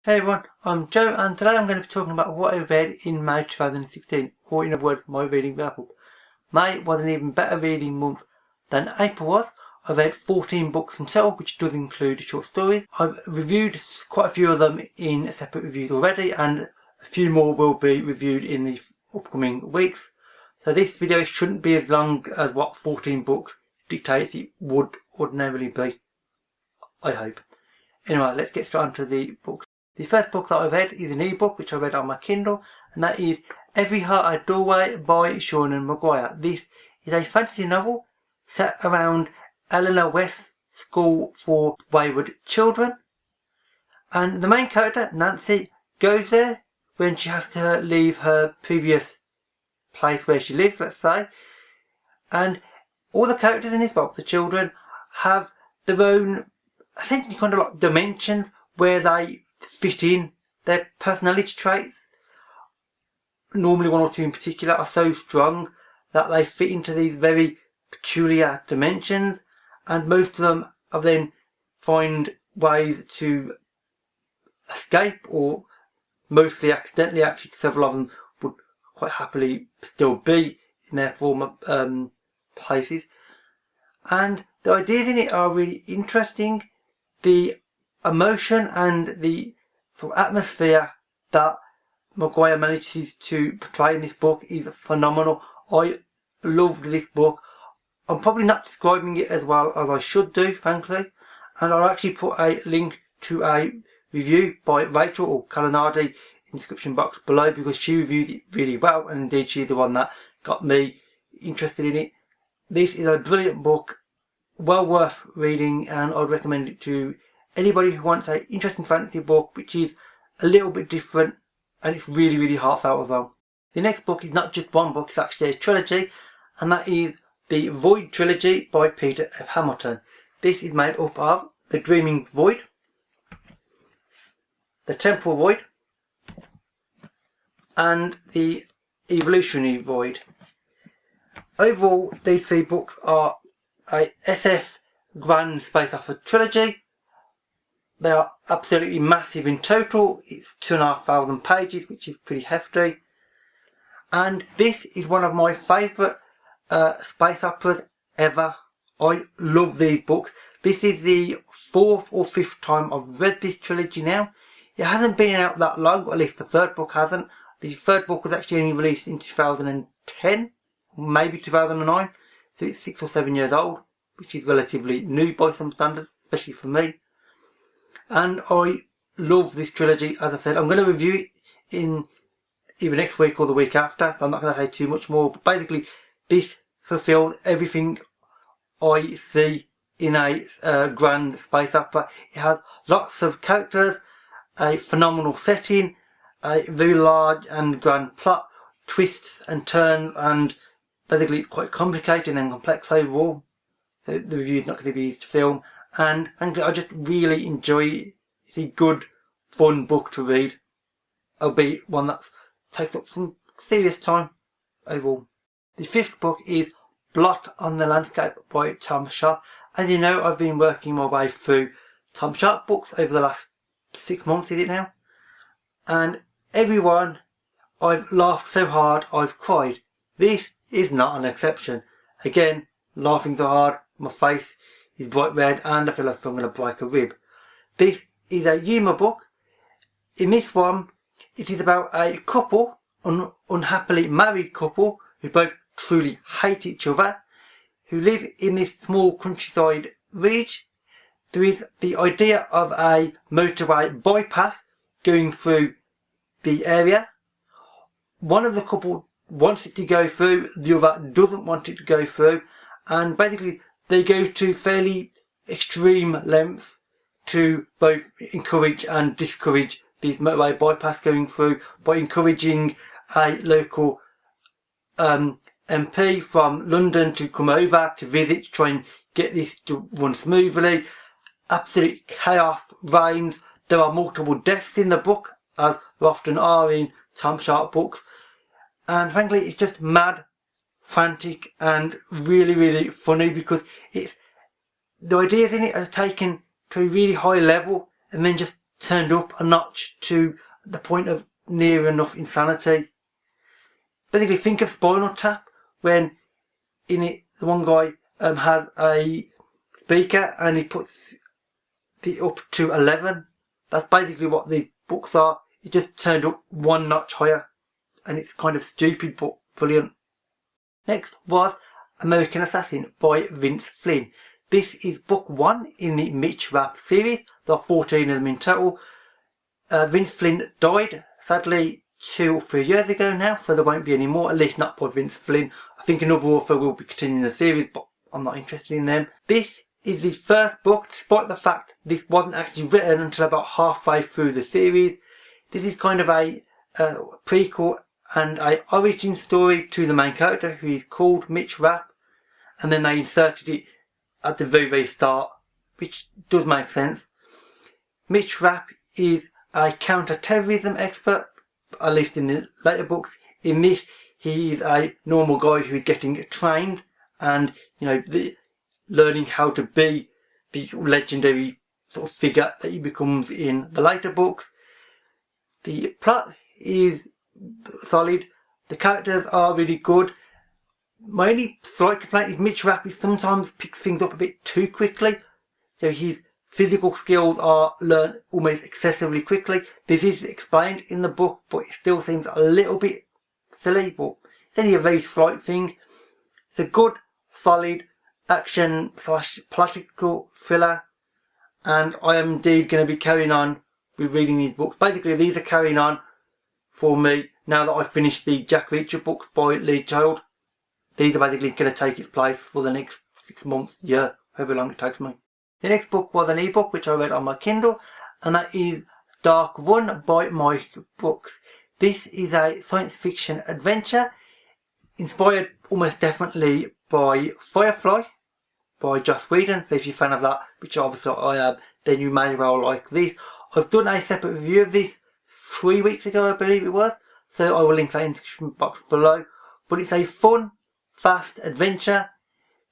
Hey everyone, I'm Joe and today I'm going to be talking about what I read in May 2016, or in other words, my reading wrap-up. May was an even better reading month than April was. I read 14 books in total, which does include short stories. I've reviewed quite a few of them in separate reviews already, and a few more will be reviewed in the upcoming weeks. So this video shouldn't be as long as what 14 books dictates it would ordinarily be, I hope. Anyway, let's get straight onto the books. The first book that I read is an ebook which I read on my Kindle, and that is Every Heart a Doorway by Sean Maguire. This is a fantasy novel set around Eleanor West's school for wayward children, and the main character, Nancy, goes there when she has to leave her previous place where she lives, let's say, and all the characters in this book, the children, have their own essentially kind of like dimensions where they fit in. Their personality traits, normally one or two in particular, are so strong that they fit into these very peculiar dimensions, and most of them have then find ways to escape, or mostly accidentally. Actually, several of them would quite happily still be in their former places, and the ideas in it are really interesting. The emotion and the sort of atmosphere that Maguire manages to portray in this book is phenomenal. I loved this book. I'm probably not describing it as well as I should do, frankly, and I'll actually put a link to a review by Rachel or Calinardi in the description box below, because she reviewed it really well, and indeed she's the one that got me interested in it. This is a brilliant book, well worth reading, and I'd recommend it to anybody who wants an interesting fantasy book which is a little bit different, and it's really, really heartfelt as well. The next book is not just one book, it's actually a trilogy, and that is the Void trilogy by Peter F. Hamilton. This is made up of The Dreaming Void, The Temporal Void, and The Evolutionary Void. Overall, these three books are a SF Grand Space Opera trilogy. They are absolutely massive in total. It's 2,500 pages, which is pretty hefty. And this is one of my favourite space operas ever. I love these books. This is the fourth or fifth time I've read this trilogy now. It hasn't been out that long, or at least the third book hasn't. The third book was actually only released in 2010, maybe 2009. So it's 6 or 7 years old, which is relatively new by some standards, especially for me. And I love this trilogy. As I said, I'm going to review it in either next week or the week after, so I'm not going to say too much more. But basically, this fulfills everything I see in a grand space opera. It has lots of characters, a phenomenal setting, a very large and grand plot, twists and turns, and basically it's quite complicated and complex overall. So the review is not going to be easy to film. And frankly, I just really enjoy it. It's a good, fun book to read, albeit one that takes up some serious time overall. The fifth book is Bloat on the Landscape by Tom Sharp. As you know, I've been working my way through Tom Sharp books over the last 6 months, is it now? And every one, I've laughed so hard I've cried. This is not an exception. Again, laughing so hard, my face is bright red, and I feel like I'm going to break a rib. This is a humour book. In this one, it is about a couple, an unhappily married couple, who both truly hate each other, who live in this small countryside village. There is the idea of a motorway bypass going through the area. One of the couple wants it to go through, the other doesn't want it to go through, and basically they go to fairly extreme lengths to both encourage and discourage these motorway bypass going through, by encouraging a local MP from London to come over to visit, to try and get this to run smoothly. Absolute chaos reigns. There are multiple deaths in the book, as there often are in Tom Sharp books, and frankly it's just mad, frantic, and really, really funny, because it's the ideas in it are taken to a really high level and then just turned up a notch to the point of near enough insanity. Basically, think of Spinal Tap, when in it the one guy has a speaker and he puts it up to 11. That's basically what these books are. It just turned up one notch higher, and it's kind of stupid but brilliant. Next was American Assassin by Vince Flynn. This is book 1 in the Mitch Rapp series. There are 14 of them in total. Vince Flynn died, sadly, 2 or 3 years ago now, so there won't be any more, at least not by Vince Flynn. I think another author will be continuing the series, but I'm not interested in them. This is the first book, despite the fact this wasn't actually written until about halfway through the series. This is kind of a prequel and a origin story to the main character, who is called Mitch Rapp, and then they inserted it at the very start, which does make sense. Mitch Rapp is a counter-terrorism expert, at least in the later books. In this, he is a normal guy who is getting trained and, learning how to be the legendary sort of figure that he becomes in the later books. The plot is solid. The characters are really good. My only slight complaint is Mitch Rapp sometimes picks things up a bit too quickly. His physical skills are learned almost excessively quickly. This is explained in the book, but it still seems a little bit silly, but it's only a very slight thing. It's a good, solid action / political thriller, and I am indeed going to be carrying on with reading these books. Basically, these are carrying on for me now that I've finished the Jack Reacher books by Lee Child. These are basically going to take its place for the next 6 months, year, however long it takes me. The next book was an ebook which I read on my Kindle, and that is Dark Run by Mike Brooks. This is a science fiction adventure inspired almost definitely by Firefly by Joss Whedon. So if you're a fan of that, which obviously I am, then you may well like this. I've done a separate review of this 3 weeks ago, I believe it was, so I will link that in the description box below. But it's a fun, fast adventure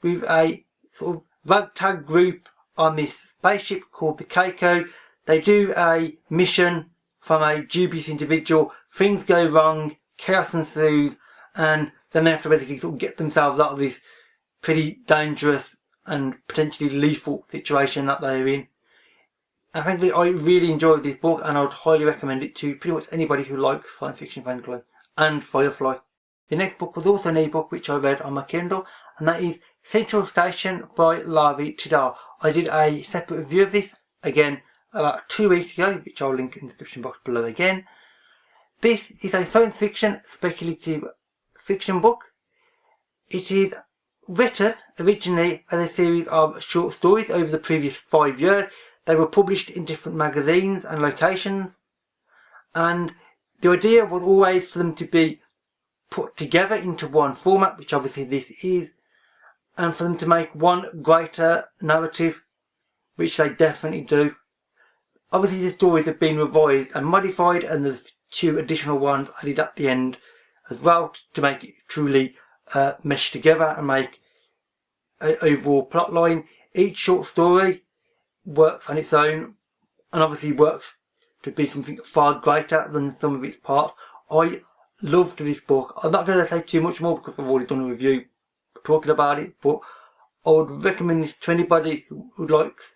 with a sort of ragtag group on this spaceship called the Keiko. They do a mission from a dubious individual. Things go wrong, chaos ensues, and then they have to basically sort of get themselves out of this pretty dangerous and potentially lethal situation that they're in. And frankly, I really enjoyed this book, and I would highly recommend it to pretty much anybody who likes science fiction frankly, and Firefly. The next book was also an ebook which I read on my Kindle, and that is Central Station by Lavi Tidar. I did a separate review of this, again, about 2 weeks ago, which I'll link in the description box below again. This is a science fiction, speculative fiction book. It is written originally as a series of short stories over the previous 5 years. They were published in different magazines and locations, and the idea was always for them to be put together into one format, which obviously this is, and for them to make one greater narrative, which they definitely do. Obviously the stories have been revised and modified, and there's 2 additional ones added at the end as well to make it truly mesh together and make an overall plot line. Each short story works on its own, and obviously works to be something far greater than the sum of its parts. I loved this book. I'm not going to say too much more because I've already done a review talking about it, but I would recommend this to anybody who likes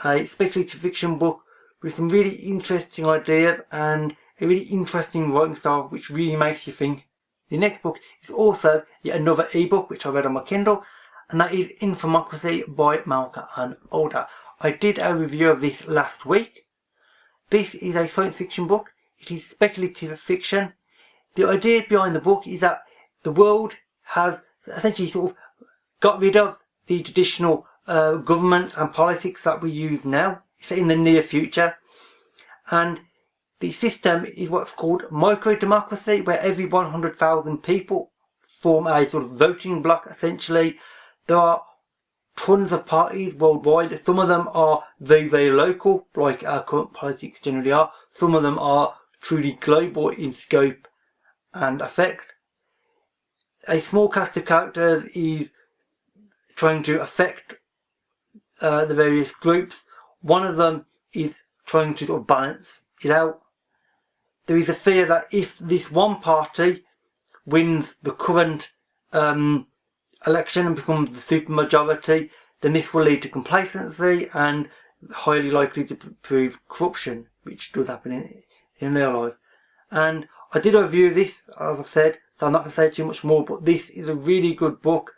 a speculative fiction book with some really interesting ideas and a really interesting writing style which really makes you think. The next book is also yet another ebook which I read on my Kindle, and that is Infomocracy by Malka and Older. I did a review of this last week. This is a science fiction book. It is speculative fiction. The idea behind the book is that the world has essentially sort of got rid of the traditional government and politics that we use now. It's in the near future, and the system is what's called micro-democracy, where every 100,000 people form a sort of voting bloc essentially. There are tons of parties worldwide. Some of them are very, very local, like our current politics generally are. Some of them are truly global in scope and effect. A small cast of characters is trying to affect the various groups. One of them is trying to sort of balance it out. There is a fear that if this one party wins the current election and becomes the supermajority, then this will lead to complacency and highly likely to prove corruption, which does happen in real life. And I did a review of this, as I've said, so I'm not going to say too much more, but this is a really good book.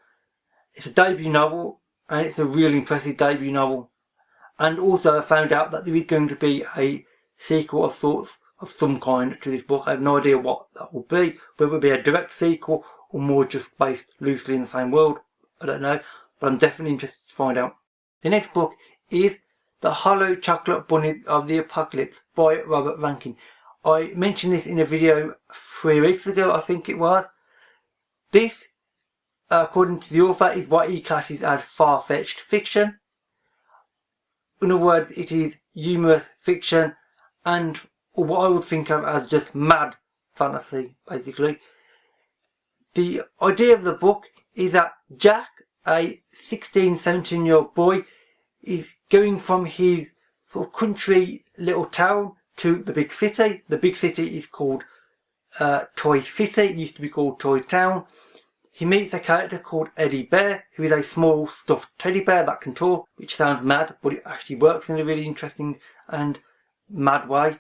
It's a debut novel, and it's a really impressive debut novel. And also I found out that there is going to be a sequel of sorts, of some kind, to this book. I have no idea what that will be, whether it will be a direct sequel or more just based loosely in the same world. I don't know, but I'm definitely interested to find out. The next book is The Hollow Chocolate Bunny of the Apocalypse by Robert Rankin. I mentioned this in a video 3 weeks ago, I think it was. This, according to the author, is what he classes as far-fetched fiction. In other words, it is humorous fiction and what I would think of as just mad fantasy, basically. The idea of the book is that Jack, a 16, 17-year-old boy, is going from his sort of country little town to the big city. The big city is called Toy City. It used to be called Toy Town. He meets a character called Eddie Bear, who is a small stuffed teddy bear that can talk, which sounds mad, but it actually works in a really interesting and mad way.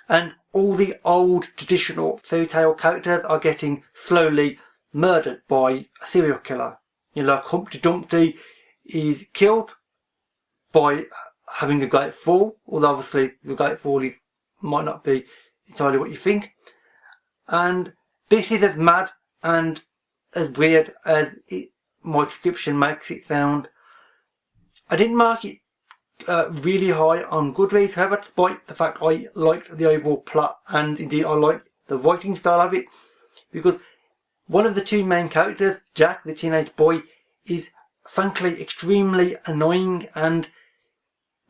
And all the old traditional fairy tale characters are getting slowly murdered by a serial killer. You know, like Humpty Dumpty is killed by having a great fall, although obviously the great fall might not be entirely what you think. And this is as mad and as weird as my description makes it sound. I didn't mark it really high on Goodreads, however, despite the fact I liked the overall plot and indeed I liked the writing style of it, because one of the two main characters, Jack, the teenage boy, is frankly extremely annoying and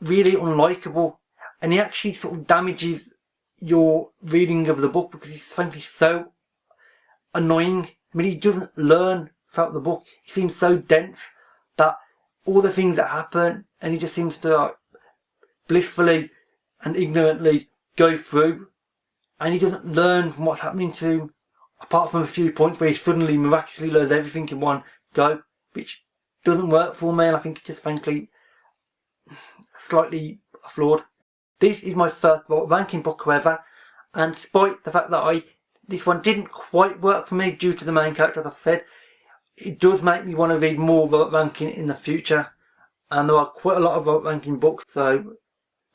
really unlikable, and he actually sort of damages your reading of the book because he's frankly so annoying. I mean, he doesn't learn throughout the book. He seems so dense that all the things that happen, and he just seems to blissfully and ignorantly go through, and he doesn't learn from what's happening to him, apart from a few points where he suddenly miraculously learns everything in one go, which doesn't work for me, and I think it's just frankly slightly flawed. This is my first ranking book, however, and despite the fact that this one didn't quite work for me due to the main character, as I've said, it does make me want to read more Robert Rankin in the future, and there are quite a lot of Robert Rankin books, so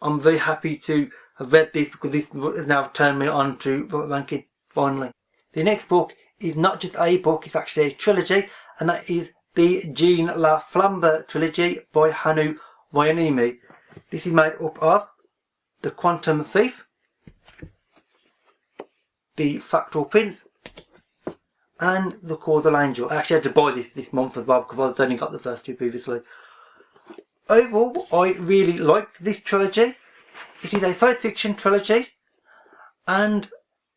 I'm very happy to have read this because this has now turned me on to Robert Rankin finally. The next book is not just a book, it's actually a trilogy, and that is the Jean La Flambe trilogy by Hannu Vainimi. This is made up of The Quantum Thief, The Fractal Prince, and The Causal Angel. I actually had to buy this month as well because I've only got the first two previously. Overall, I really liked this trilogy. It is a science fiction trilogy, and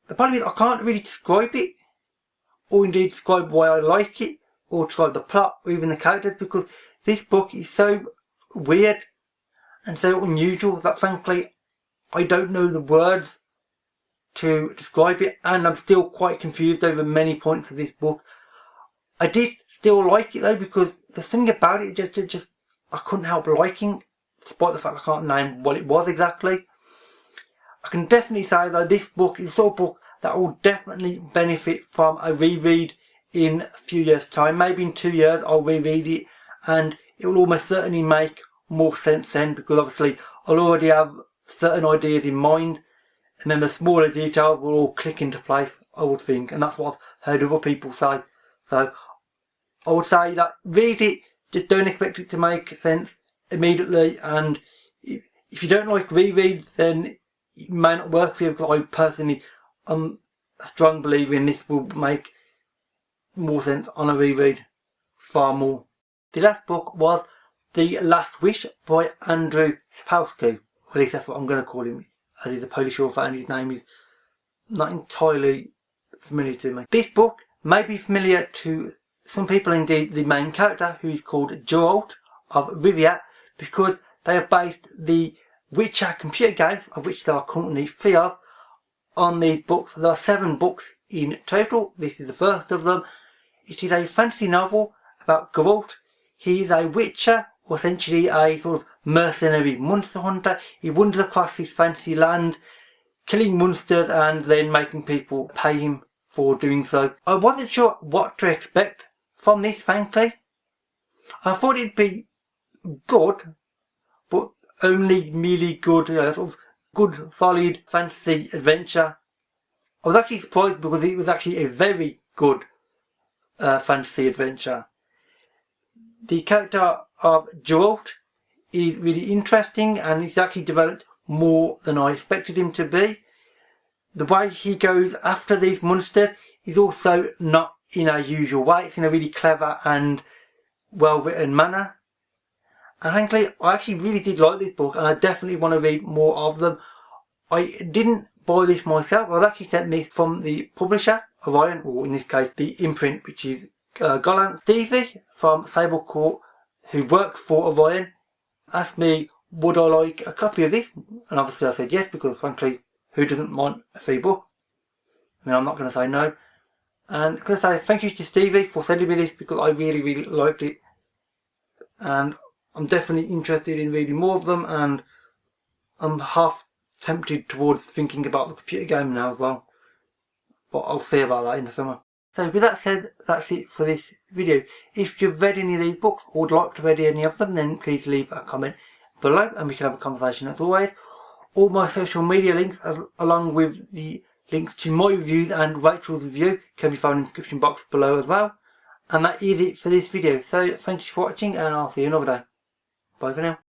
the problem is I can't really describe it, or indeed describe why I like it, or describe the plot, or even the characters, because this book is so weird and so unusual that frankly I don't know the words to describe it, and I'm still quite confused over many points of this book. I did still like it though, because there's something about it just I couldn't help liking, despite the fact I can't name what it was exactly. I can definitely say though this book is the sort of book that will definitely benefit from a reread in a few years' time. Maybe in 2 years I'll reread it and it will almost certainly make more sense then, because obviously I'll already have certain ideas in mind, and then the smaller details will all click into place, I would think, and that's what I've heard other people say. So I would say that read it, just don't expect it to make sense immediately, and if you don't like reread, then it may not work for you, because I personally am a strong believer in this will make more sense on a reread, far more. The last book was The Last Wish by Andrew Sapkowski. At least that's what I'm going to call him, as he's a Polish author and his name is not entirely familiar to me. This book may be familiar to some people, indeed the main character, who is called Geralt of Rivia, because they have based the Witcher computer games, of which there are currently 3 of on these books. There are 7 books in total. This is the first of them. It is a fantasy novel about Bloat. He is a witcher, or essentially a sort of mercenary monster hunter. He wanders across this fantasy land, killing monsters and then making people pay him for doing so. I wasn't sure what to expect from this, frankly. I thought it'd be good, but only merely good, sort of good, solid fantasy adventure. I was actually surprised because it was actually a very good fantasy adventure. The character of Bloat is really interesting, and he's actually developed more than I expected him to be. The way he goes after these monsters is also not in a usual way. It's in a really clever and well written manner. And frankly, I actually really did like this book, and I definitely want to read more of them. I didn't buy this myself. I was actually sent this from the publisher, Orion, or in this case the imprint, which is Golan. Stevie from Sable Court, who works for Orion, asked me would I like a copy of this, and obviously I said yes, because frankly, who doesn't want a free book? I mean, I'm not going to say no. And I'm going to say thank you to Stevie for sending me this, because I really, really liked it, and I'm definitely interested in reading more of them, and I'm half tempted towards thinking about the computer game now as well, but I'll see about that in the summer. So with that said, that's it for this video. If you've read any of these books or would like to read any of them, then please leave a comment below and we can have a conversation as always. All my social media links, along with the links to my reviews and Rachel's review, can be found in the description box below as well. And that is it for this video. So thank you for watching, and I'll see you another day. Bye for now.